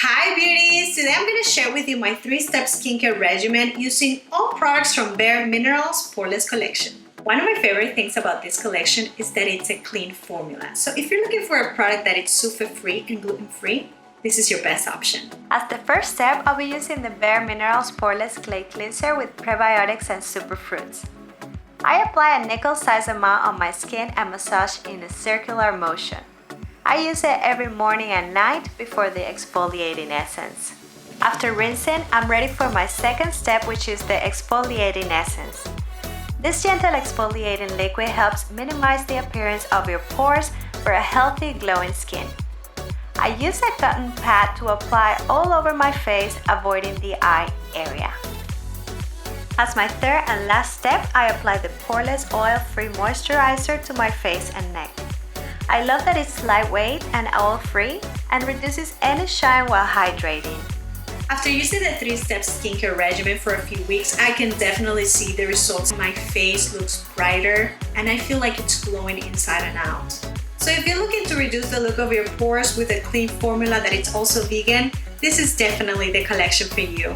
Hi beauties! Today I'm going to share with you my 3-step skincare regimen using all products from bareMinerals Poreless Collection. One of my favorite things about this collection is that it's a clean formula. So if you're looking for a product that is sulfate-free and gluten-free, this is your best option. As the first step, I'll be using the bareMinerals Poreless Clay Cleanser with prebiotics and superfruits. I apply a nickel-sized amount on my skin and massage in a circular motion. I use it every morning and night before the exfoliating essence. After rinsing, I'm ready for my second step, which is the exfoliating essence. This gentle exfoliating liquid helps minimize the appearance of your pores for a healthy, glowing skin. I use a cotton pad to apply all over my face, avoiding the eye area. As my third and last step, I apply the Poreless Oil-Free Moisturizer to my face and neck. I love that it's lightweight and oil-free and reduces any shine while hydrating. After using the 3-step skincare regimen for a few weeks, I can definitely see the results. My face looks brighter and I feel like it's glowing inside and out. So if you're looking to reduce the look of your pores with a clean formula that it's also vegan, this is definitely the collection for you.